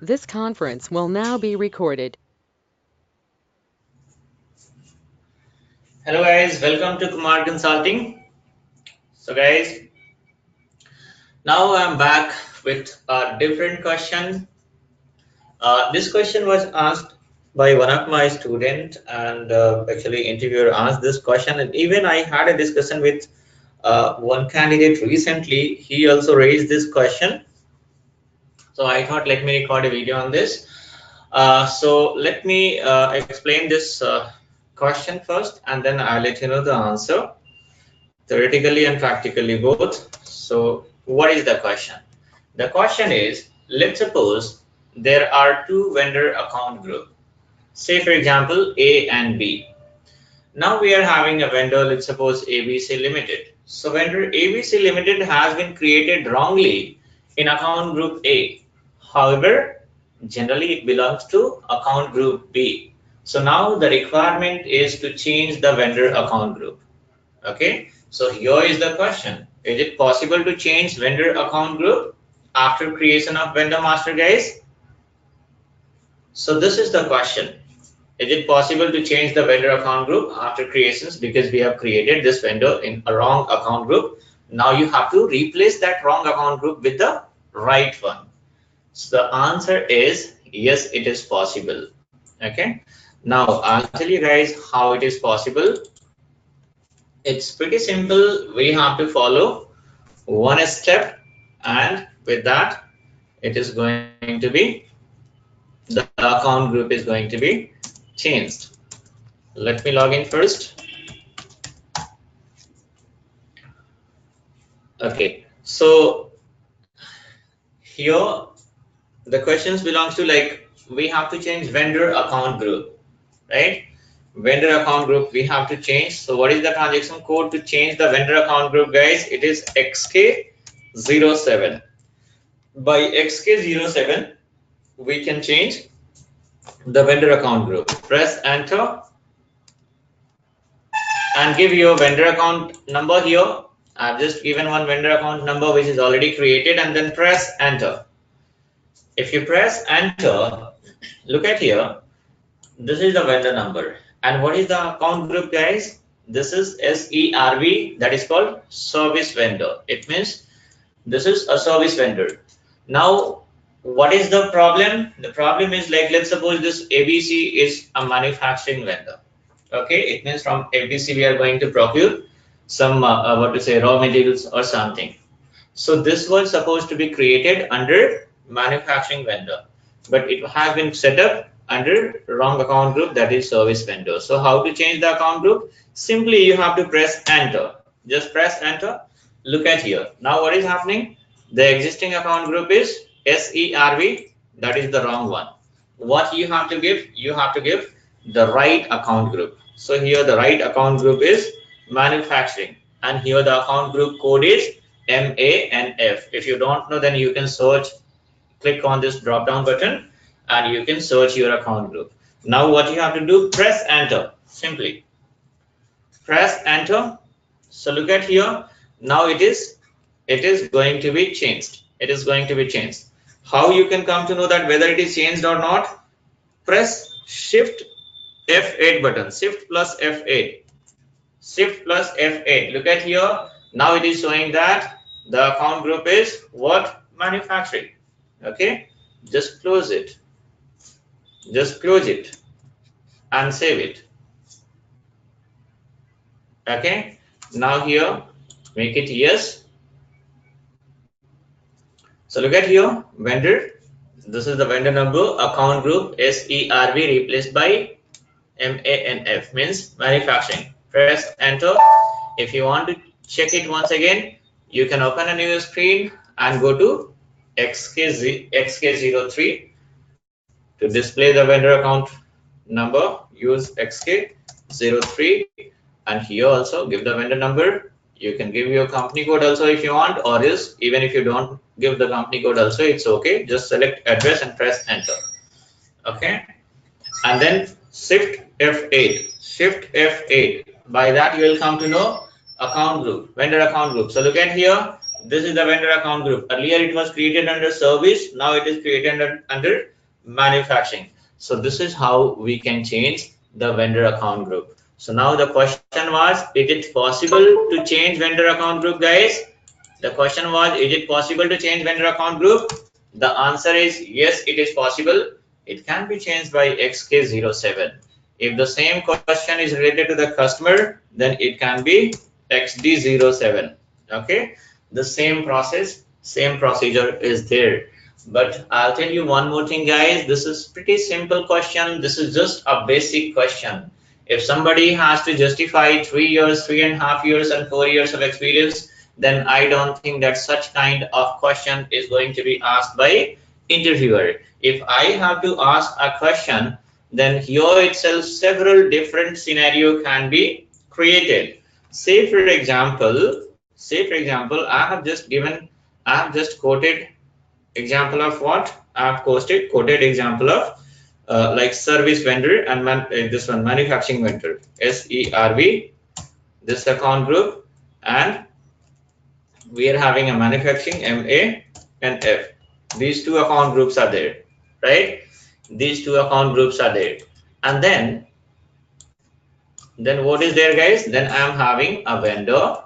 This conference will now be recorded. Hello guys, welcome to Kumar Consulting. So guys, now I'm back with a different question. This question was asked by one of my students, and actually interviewer asked this question, and even I had a discussion with one candidate recently. He also raised this question. So I thought let me record a video on this. So let me explain this question first, and then I'll let you know the answer, theoretically and practically both. So what is the question? The question is, let's suppose there are two vendor account group, say for example A and B. Now we are having a vendor, let's suppose ABC Limited. So vendor ABC Limited has been created wrongly in account group A. However, generally it belongs to account group B. So now the requirement is to change the vendor account group. Okay, so here is the question. Is it possible to change vendor account group after creation of vendor master, guys? So this is the question. Is it possible to change the vendor account group after creations, because we have created this vendor in a wrong account group? Now you have to replace that wrong account group with the right one. So the answer is yes, it is possible. Okay, now I'll tell you guys how it is possible. It's pretty simple. We have to follow one step, and with that it is going to be, the account group is going to be changed. Let me log in first. Okay, so here the questions belongs to, like, we have to change vendor account group, right? Vendor account group we have to change. So what is the transaction code to change the vendor account group, guys? It is XK07. By XK07 we can change the vendor account group. Press enter and give your vendor account number here. I've just given one vendor account number which is already created, and then press enter. If you press enter, look at here, this is the vendor number. And what is the account group, guys? This is SERV, that is called service vendor. It means this is a service vendor. Now, what is the problem? The problem is, like, let's suppose this ABC is a manufacturing vendor. Okay, it means from ABC we are going to procure some what to say, raw materials or something. So this was supposed to be created under manufacturing vendor, but it has been set up under wrong account group, that is service vendor. So how to change the account group? Simply you have to press enter. Just press enter. Look at here. Now what is happening? The existing account group is SERV. That is the wrong one. What you have to give? You have to give the right account group. So here the right account group is manufacturing, and here the account group code is MANF. If you don't know, then you can search, click on this drop down button, and you can search your account group. Now what you have to do, press enter. Simply press enter. So look at here. Now it is going to be changed. It is going to be changed. How you can come to know that whether it is changed or not? Press shift F8 button. Shift plus F8. Shift plus F8. Look at here. Now it is showing that the account group is what? Manufacturing. Okay, just close it. Just close it and save it. Okay, now here make it yes. So look at here, vendor. This is the vendor number, account group SERV replaced by MANF, means manufacturing. Press enter. If you want to check it once again, you can open a new screen and go to XK03 to display the vendor account number. Use XK03, and here also give the vendor number. You can give your company code also if you want, or else even if you don't give the company code also, it's okay. Just select address and press enter. Okay, and then shift F8. Shift F8. By that you will come to know account group, vendor account group. So look at here, This is the vendor account group. Earlier it was created under service. Now it is created under manufacturing. So this is how we can change the vendor account group. So now the question was, is it possible to change vendor account group, guys? The question was, is it possible to change vendor account group? The answer is yes, it is possible. It can be changed by XK07. If the same question is related to the customer, then it can be XD07. Okay, the same process, same procedure is there. But I'll tell you one more thing, guys. This is pretty simple question. This is just a basic question. If somebody has to justify 3 years, 3.5 years, and 4 years of experience, then I don't think that such kind of question is going to be asked by interviewer. If I have to ask a question, then here itself several different scenario can be created. Say for example, I have just quoted example of what? I have quoted example of like service vendor and this one manufacturing vendor, SERV, this account group, and we are having a manufacturing MA and F. These two account groups are there, right? These two account groups are there. And then what is there, guys? Then I'm having a vendor.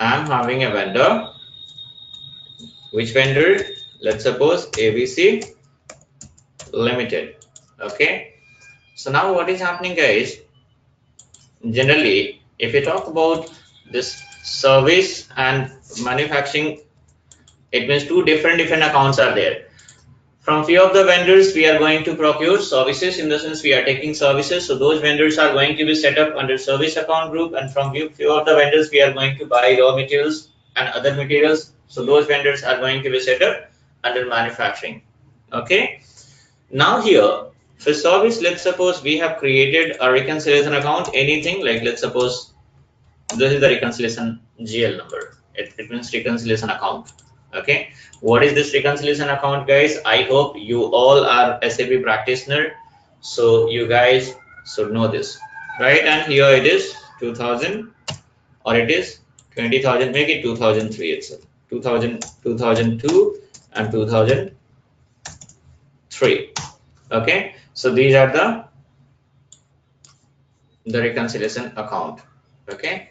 I'm having a vendor. Which vendor? Let's suppose ABC Limited. Okay. So now what is happening, guys? Generally, if you talk about this service and manufacturing, it means two different accounts are there. From few of the vendors, we are going to procure services, in the sense we are taking services. So those vendors are going to be set up under service account group, and from few of the vendors, we are going to buy raw materials and other materials. So those vendors are going to be set up under manufacturing. Okay. Now here, for service, let's suppose we have created a reconciliation account, anything like, let's suppose this is the reconciliation GL number. It means reconciliation account. Okay, what is this reconciliation account, guys? I hope you all are SAP practitioner, so you guys should know this, right? And here it is 2000, or it is 20,000, make it 2003 itself, 2000, 2002 and 2003. Okay, so these are the reconciliation account. Okay,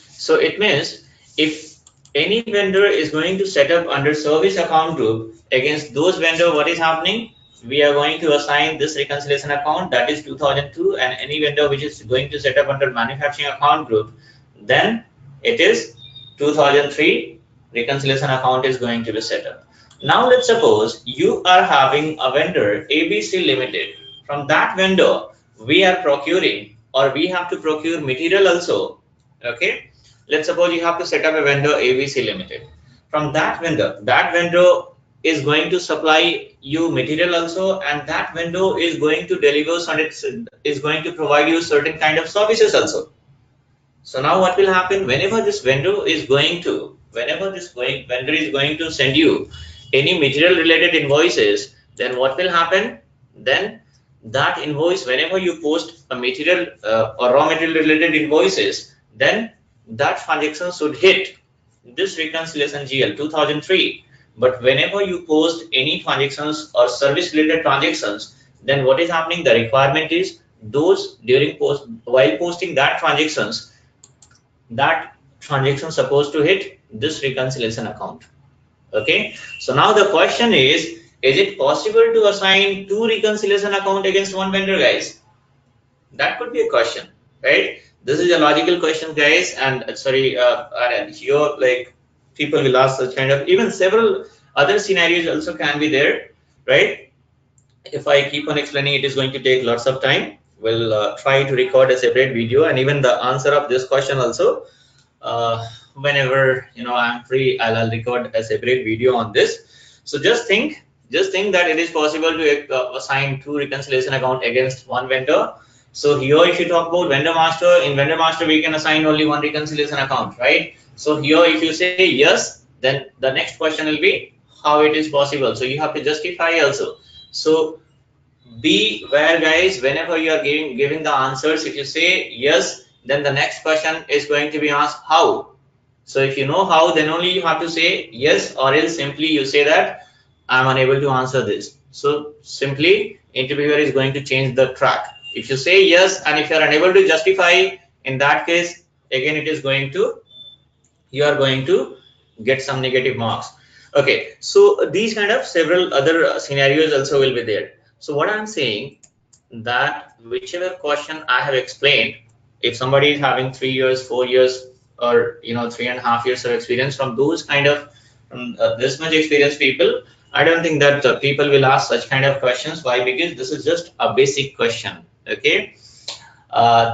so it means if any vendor is going to set up under service account group, against those vendor, what is happening? We are going to assign this reconciliation account, that is 2002, and any vendor which is going to set up under manufacturing account group, then it is 2003 reconciliation account is going to be set up. Now let's suppose you are having a vendor ABC Limited. From that vendor, we are procuring, or we have to procure material also. Okay, let's suppose you have to set up a vendor ABC Limited. From that vendor is going to supply you material also, and that vendor is going to deliver is going to provide you certain kind of services also. So now what will happen? Whenever this vendor is going to send you any material related invoices, then what will happen? Then that invoice, whenever you post a material or raw material related invoices, then that transaction should hit this reconciliation GL 2003. But whenever you post any transactions or service related transactions, then what is happening? The requirement is those while posting that transaction supposed to hit this reconciliation account. Okay, so now the question is it possible to assign two reconciliation account against one vendor, guys? That could be a question, right? This is a logical question, guys, and sorry, and here like people will ask such kind of, even several other scenarios also can be there, right? If I keep on explaining, it is going to take lots of time. We'll try to record a separate video, and even the answer of this question also, whenever I'm free, I'll record a separate video on this. So just think that it is possible to assign two reconciliation account against one vendor. So here, if you talk about vendor master, in vendor master we can assign only one reconciliation account, right? So here, if you say yes, then the next question will be how it is possible. So you have to justify also. So be aware, guys, whenever you are giving the answers, if you say yes, then the next question is going to be asked how. So if you know how, then only you have to say yes, or else simply you say that I'm unable to answer this. So simply interviewer is going to change the track. If you say yes and if you are unable to justify, in that case, again it is going to, you are going to get some negative marks. Okay, so these kind of several other scenarios also will be there. So what I'm saying, that whichever question I have explained, if somebody is having 3 years, 4 years, or 3.5 years of experience, from those kind of this much experienced people, I don't think that people will ask such kind of questions. Why? Because this is just a basic question. Okay,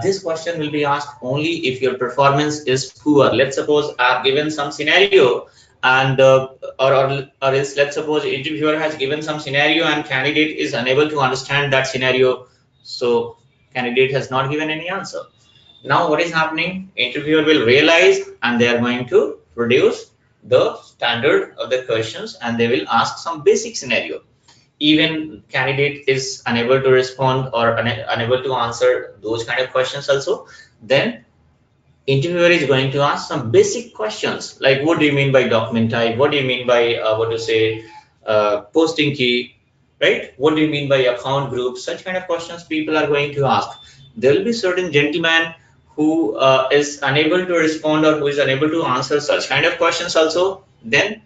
this question will be asked only if your performance is poor. Let's suppose I've given some scenario, and or else let's suppose interviewer has given some scenario and candidate is unable to understand that scenario, so candidate has not given any answer. Now what is happening? Interviewer will realize and they are going to produce the standard of the questions and they will ask some basic scenario. Even candidate is unable to respond or unable to answer those kind of questions also, then interviewer is going to ask some basic questions like what do you mean by document type, what do you mean by what to say posting key, right? What do you mean by account group? Such kind of questions people are going to ask. There will be certain gentleman who is unable to respond or who is unable to answer such kind of questions also. Then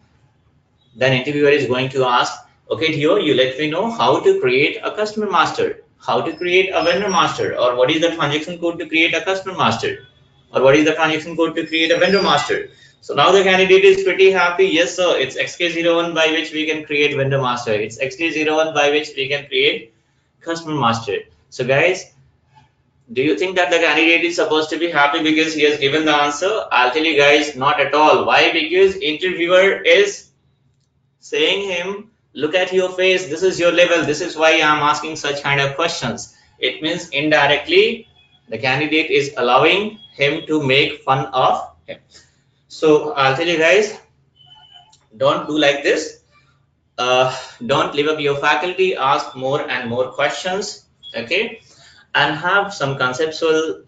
interviewer is going to ask, okay, Theo, you let me know how to create a customer master, how to create a vendor master, or what is the transaction code to create a customer master, or what is the transaction code to create a vendor master. So now the candidate is pretty happy. Yes, sir, it's XK01 by which we can create vendor master. It's XK01 by which we can create customer master. So guys, do you think that the candidate is supposed to be happy because he has given the answer? I'll tell you guys, not at all. Why? Because interviewer is saying him, look at your face, this is your level, this is why I'm asking such kind of questions. It means indirectly the candidate is allowing him to make fun of him. So I'll tell you guys, don't do like this. Don't live up your faculty, ask more and more questions. Okay, and have some conceptual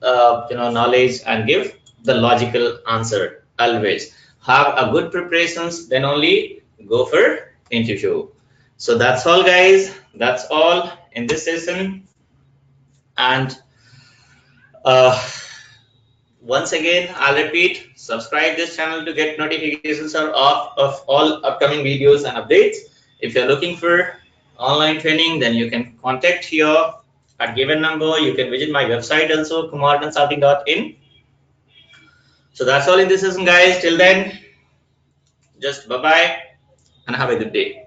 knowledge and give the logical answer. Always have a good preparations, then only go for interview. So that's all guys, that's all in this session. And uh, once again I'll repeat, subscribe this channel to get notifications of all upcoming videos and updates. If you're looking for online training, then you can contact here at given number. You can visit my website also, kumarconsulting.in. So that's all in this session guys. Till then, just bye bye and have a good day.